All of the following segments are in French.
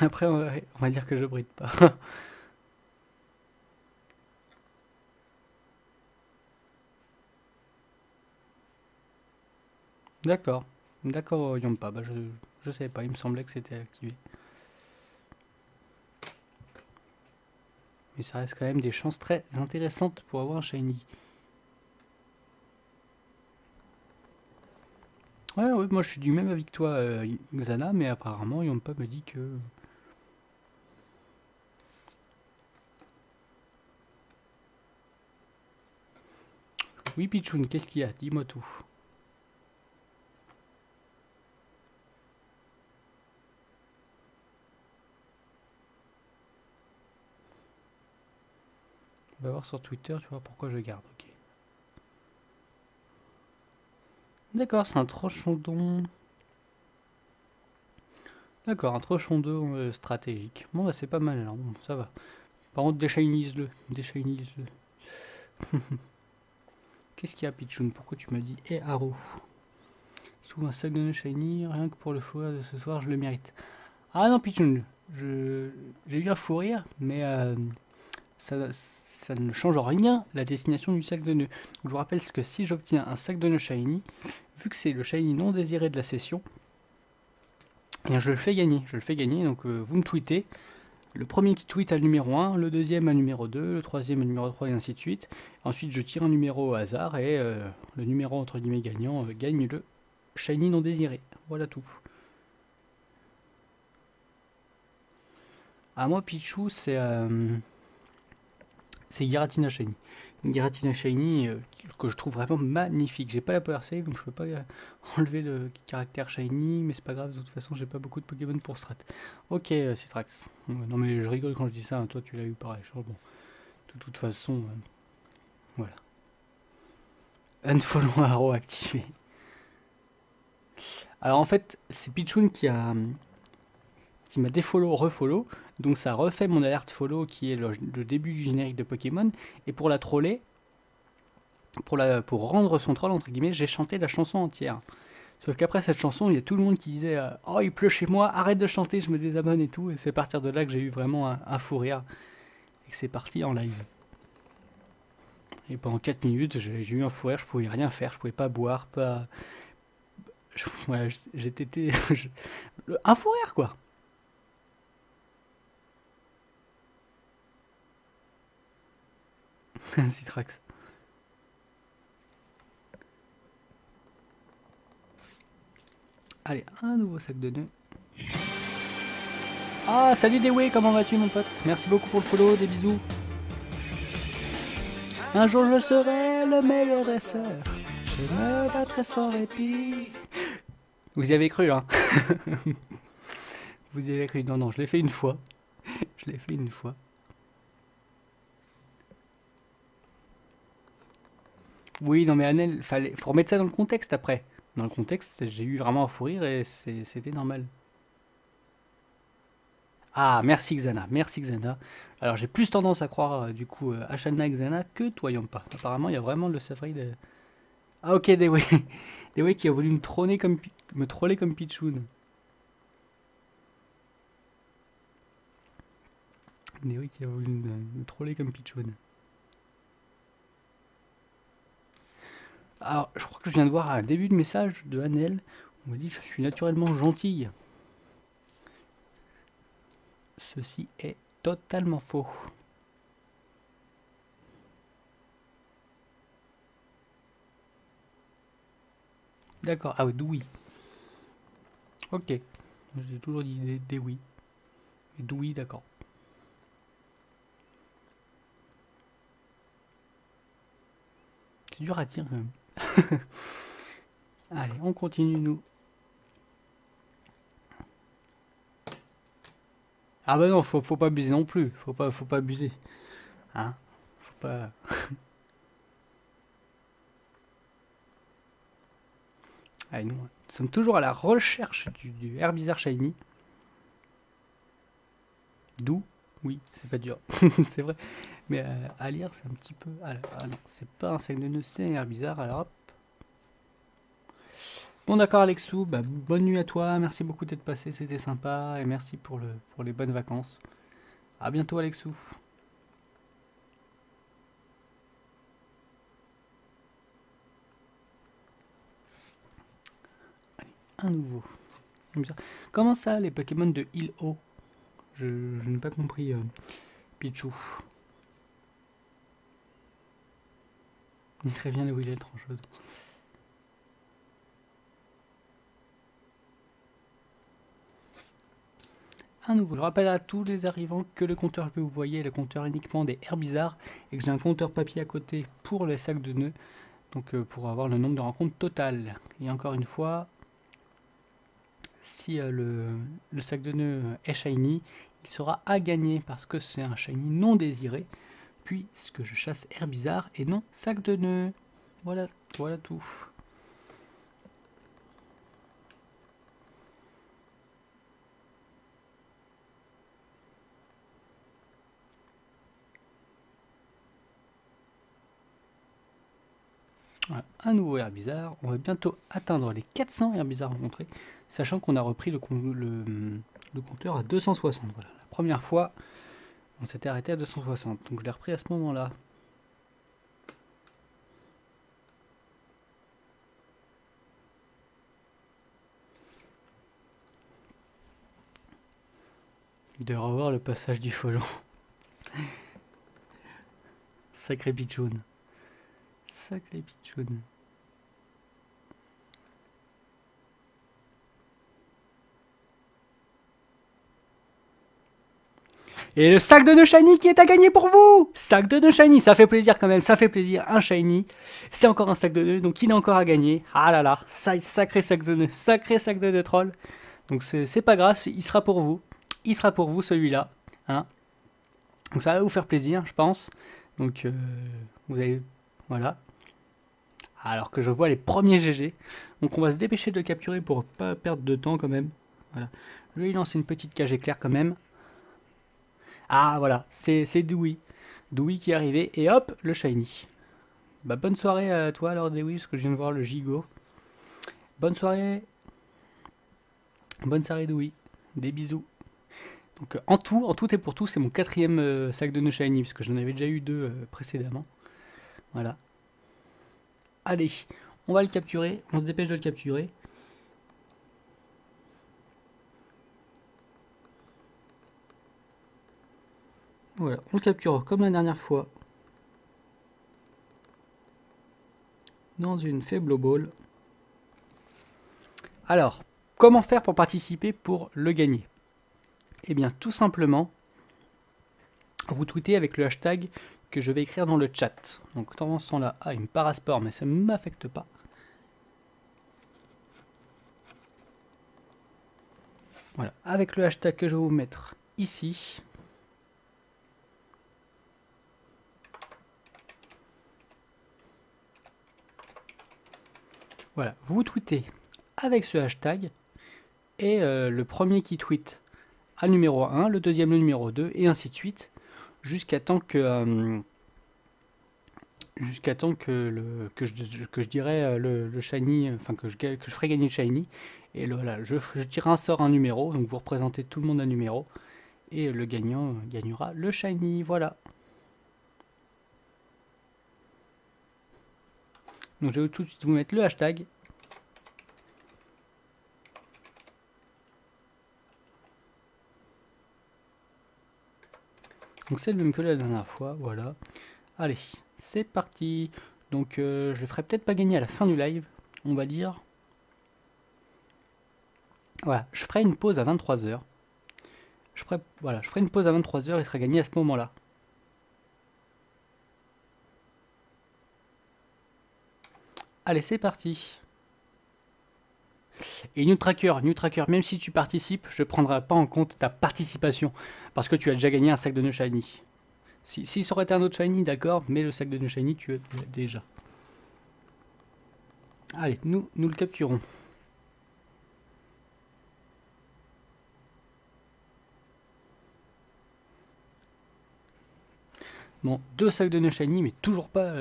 Après, on va dire que je bride pas. D'accord. D'accord, Yompa. Bah, je savais pas, il me semblait que c'était activé. Mais ça reste quand même des chances très intéressantes pour avoir un shiny. Ouais, ouais, moi je suis du même avis que toi, Xana, mais apparemment Yompa me dit que... Oui, Pichoun, qu'est-ce qu'il y a? Dis-moi tout. On va voir sur Twitter, tu vois pourquoi je garde, ok. D'accord, c'est un Trochondon. D'accord, un Trochondon stratégique. Bon, bah c'est pas mal alors, bon, ça va. Par contre, déshinize-le, déshinize-le. Qu'est-ce qu'il y a, Pichoun? Pourquoi tu m'as dit et Haro? Je trouve un sac de nœuds shiny, rien que pour le fou rire de ce soir, je le mérite. Ah non, Pichoun, j'ai eu un fou rire, mais ça ne change rien la destination du sac de nœuds. Je vous rappelle que si j'obtiens un sac de nœuds shiny, vu que c'est le shiny non désiré de la session, eh bien je le fais gagner. Je le fais gagner, donc vous me tweetez. Le premier qui tweet a le numéro 1, le deuxième a le numéro 2, le troisième a le numéro 3 et ainsi de suite. Ensuite je tire un numéro au hasard et le numéro entre guillemets gagnant gagne le shiny non désiré. Voilà tout. Ah moi Pichou c'est Giratina Shiny. Une Giratina Shiny que je trouve vraiment magnifique. J'ai pas la Power Save donc je peux pas enlever le caractère Shiny, mais c'est pas grave, de toute façon j'ai pas beaucoup de Pokémon pour strat. Ok Citrax. Non mais je rigole quand je dis ça, hein. Toi tu l'as eu pareil. Bon. De toute façon, voilà. Unfollow Arrow activé. Alors en fait c'est Pichoun qui m'a défollow, refollow, donc ça refait mon alerte follow qui est le début du générique de Pokémon, et pour la troller, pour rendre son troll entre guillemets, j'ai chanté la chanson entière. Sauf qu'après cette chanson, il y a tout le monde qui disait oh il pleut chez moi, arrête de chanter, je me désabonne et tout, et c'est à partir de là que j'ai eu vraiment un fou rire, et que c'est parti en live. Et pendant 4 minutes, j'ai eu un fou rire, je pouvais rien faire, je pouvais pas boire, pas... Voilà, j'étais... un fou rire quoi. Citrax. Allez, un nouveau sac de nœuds. Ah, salut Dewey, comment vas-tu mon pote? Merci beaucoup pour le follow, des bisous. Un jour je serai le meilleur dresseur. Je me battrai sans répit. Vous y avez cru, hein? Vous y avez cru? Non, non, je l'ai fait une fois. Je l'ai fait une fois. Oui, non mais Annelle, faut remettre ça dans le contexte après. Dans le contexte, j'ai eu vraiment un fou rire et c'était normal. Ah, merci Xana, merci Xana. Alors j'ai plus tendance à croire du coup Ashana et Xana que toi Yampa. Apparemment il y a vraiment le Safari de... Ah ok, Dewey. Dewey qui a voulu me troller comme Pichoun. Dewey qui a voulu me troller comme Pichoun. Alors je crois que je viens de voir un début de message de Annelle. On me dit je suis naturellement gentille. Ceci est totalement faux. D'accord, ah oui, Doui. Ok, j'ai toujours dit des oui. Doui, d'accord. C'est dur à dire quand même. Allez, on continue nous. Ah bah non, faut pas abuser non plus. Faut pas abuser. Hein? Faut pas... Allez, nous sommes toujours à la recherche du Herbizarre Shiny. D'où? Oui, c'est pas dur. C'est vrai. Mais à lire, c'est un petit peu... Alors, ah non, c'est pas un sac de nœuds, c'est un Herbizarre. Alors hop. Bon d'accord Alexou, bah, bonne nuit à toi, merci beaucoup d'être passé, c'était sympa, et merci pour les bonnes vacances. À bientôt Alexou. Allez, un nouveau. Comment ça les Pokémon de île haut? Je n'ai pas compris Pichou. Il très bien où il est le trancheude. Un nouveau. Je rappelle à tous les arrivants que le compteur que vous voyez est le compteur uniquement des Herbizarres et que j'ai un compteur papier à côté pour les sacs de nœuds, donc pour avoir le nombre de rencontres totales. Et encore une fois, si le sac de nœuds est shiny, il sera à gagner parce que c'est un shiny non désiré, puisque je chasse Herbizarre et non sac de nœuds. Voilà, voilà tout. Voilà, un nouveau Herbizarre. On va bientôt atteindre les 400 Herbizarres rencontrés, sachant qu'on a repris le compteur à 260. Voilà, la première fois, on s'était arrêté à 260, donc je l'ai repris à ce moment-là. De revoir le passage du follow. Sacré pitchoun. Sacré pitchoun. Et le sac de nœuds shiny qui est à gagner pour vous. Sac de nœuds shiny, ça fait plaisir quand même, ça fait plaisir. Un shiny, c'est encore un sac de nœuds, donc il est encore à gagner. Ah là là, sacré sac de nœuds troll. Donc c'est pas grave, il sera pour vous. Il sera pour vous celui-là. Hein, donc ça va vous faire plaisir, je pense. Donc vous avez... Voilà. Alors que je vois les premiers GG. Donc on va se dépêcher de le capturer pour pas perdre de temps quand même. Voilà. Je vais lui lancer une petite cage éclair quand même. Ah voilà, c'est Dewey. Dewey qui est arrivé et hop, le shiny. Bah bonne soirée à toi alors Dewey, parce que je viens de voir le gigot. Bonne soirée. Bonne soirée Dewey. Des bisous. Donc en tout et pour tout, c'est mon 4e sac de nœuds shiny, parce que j'en avais déjà eu 2 précédemment. Voilà. Allez, on va le capturer, on se dépêche de le capturer. Voilà, on le capture comme la dernière fois. Dans une faible ball. Alors, comment faire pour participer pour le gagner? Eh bien, tout simplement, vous tweetez avec le hashtag que je vais écrire dans le chat. Donc, pendant ce temps-là, il me parasport, mais ça ne m'affecte pas. Voilà, avec le hashtag que je vais vous mettre ici. Voilà, vous tweetez avec ce hashtag et le premier qui tweet a le numéro 1, le deuxième le numéro 2 et ainsi de suite jusqu'à temps que je dirais le shiny, enfin que je ferai gagner le shiny. Et voilà, je tire un sort, un numéro, donc vous représentez tout le monde un numéro et le gagnant gagnera le shiny. Voilà. Donc je vais tout de suite vous mettre le hashtag. Donc c'est le même que la dernière fois, voilà. Allez, c'est parti. Donc je le ferai peut-être pas gagner à la fin du live, on va dire. Voilà, je ferai une pause à 23h. Je ferai une pause à 23h, il sera gagné à ce moment-là. Allez, c'est parti. Et New Tracker, même si tu participes, je ne prendrai pas en compte ta participation. Parce que tu as déjà gagné un sac de nœuds shiny. Si ça aurait été un autre shiny, d'accord, mais le sac de nœuds shiny, tu as déjà. Allez, nous le capturons. Bon, 2 sacs de nœuds shiny, mais toujours pas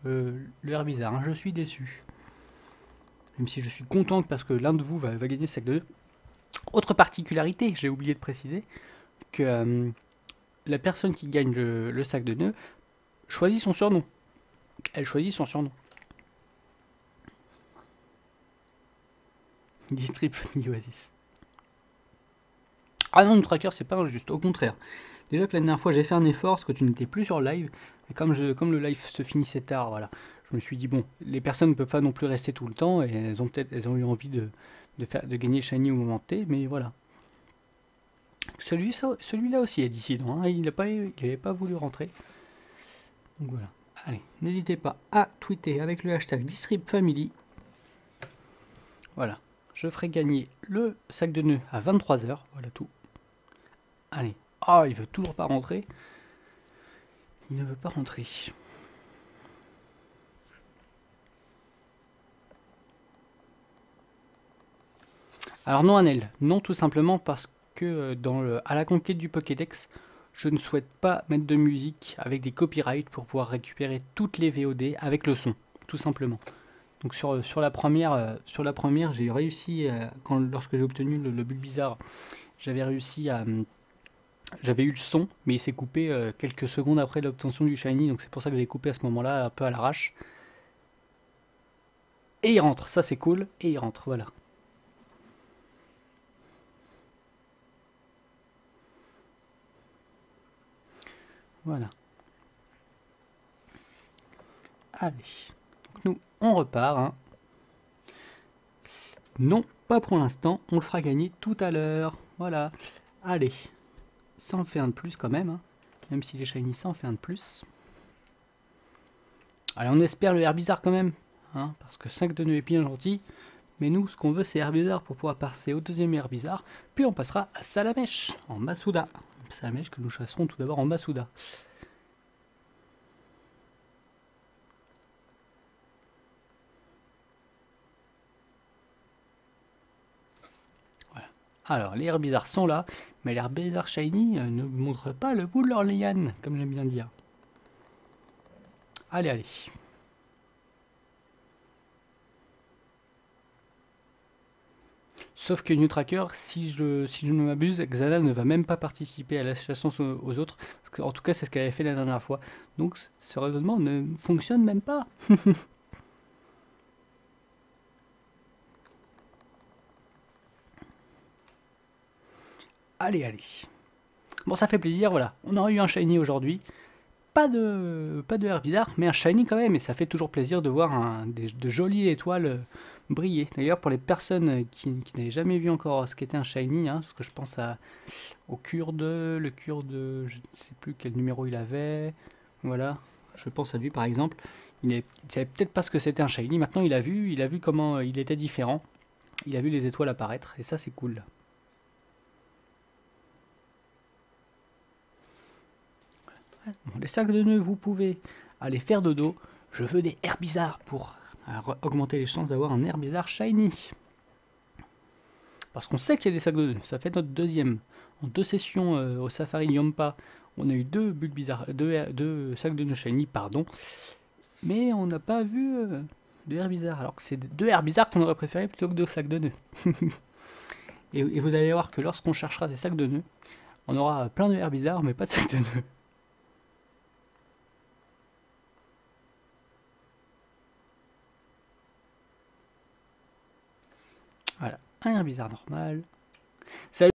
le Herbizarre. Hein, je suis déçu. même si je suis content parce que l'un de vous va gagner ce sac de nœuds. Autre particularité, j'ai oublié de préciser, que la personne qui gagne le sac de nœuds choisit son surnom. Elle choisit son surnom. Distrib Family Oasis. Ah non, Tracker, c'est pas injuste, au contraire. Déjà que la dernière fois j'ai fait un effort parce que tu n'étais plus sur live, et comme le live se finissait tard, voilà, je me suis dit bon, les personnes ne peuvent pas non plus rester tout le temps et elles ont eu envie de gagner Shiny au moment T, mais voilà. Celui-là aussi est dissident, hein, il n'avait pas voulu rentrer. Donc voilà. Allez, n'hésitez pas à tweeter avec le hashtag DistribFamily. Voilà, je ferai gagner le sac de nœuds à 23 h, voilà tout. Allez. Ah, il veut toujours pas rentrer. Il ne veut pas rentrer. Alors non Anel, non tout simplement parce que à la conquête du Pokédex, je ne souhaite pas mettre de musique avec des copyrights pour pouvoir récupérer toutes les VOD avec le son, tout simplement. Donc sur la première, j'ai réussi, lorsque j'ai obtenu le Bulbizarre, j'avais réussi à... J'avais eu le son, mais il s'est coupé quelques secondes après l'obtention du Shiny, donc c'est pour ça que j'ai coupé à ce moment-là, un peu à l'arrache. Et il rentre, ça c'est cool, et il rentre, voilà. Voilà. Allez. Donc nous, on repart. Hein. Non, pas pour l'instant. On le fera gagner tout à l'heure. Voilà. Allez. Ça en fait un de plus quand même. Hein. Même si les shiny, ça en fait un de plus. Allez, on espère le Herbizarre quand même. Hein, parce que 5 de nœuds est bien gentil. Mais nous, ce qu'on veut, c'est Herbizarre pour pouvoir passer au deuxième Herbizarre. Puis on passera à Salamèche en Masuda. Salamèche que nous chasserons tout d'abord en Masuda. Voilà. Alors, les Herbizarres sont là, mais les Herbizarres Shiny ne montrent pas le bout de leur liane, comme j'aime bien dire. Allez, allez. Sauf que New Tracker, si je ne m'abuse, Xana ne va même pas participer à la chasse aux autres. Parce que, en tout cas, c'est ce qu'elle avait fait la dernière fois. Donc, ce raisonnement ne fonctionne même pas. Allez, allez. Bon, ça fait plaisir, voilà. On aura eu un Shiny aujourd'hui. Pas de Herbizarre, mais un Shiny quand même. Et ça fait toujours plaisir de voir de jolies étoiles briller. D'ailleurs, pour les personnes qui n'avaient jamais vu encore ce qu'était un Shiny, hein, parce que je pense au Kurde, je ne sais plus quel numéro il avait. Voilà, je pense à lui par exemple. Il ne savait peut-être pas ce que c'était un Shiny. Maintenant, il a vu comment il était différent. Il a vu les étoiles apparaître. Et ça, c'est cool. Bon, les sacs de nœuds, vous pouvez aller faire dodo. Je veux des Herbizarres pour augmenter les chances d'avoir un Herbizarre Shiny. Parce qu'on sait qu'il y a des sacs de nœuds. Ça fait notre deuxième. En 2 sessions au Safari Yampa, on a eu 2 sacs de nœuds Shiny, pardon. Mais on n'a pas vu de Herbizarre. Alors que c'est 2 Herbizarres qu'on aurait préféré plutôt que 2 sacs de nœuds. et vous allez voir que lorsqu'on cherchera des sacs de nœuds, on aura plein de Herbizarres, mais pas de sacs de nœuds. Voilà, un Herbizarre normal. Salut.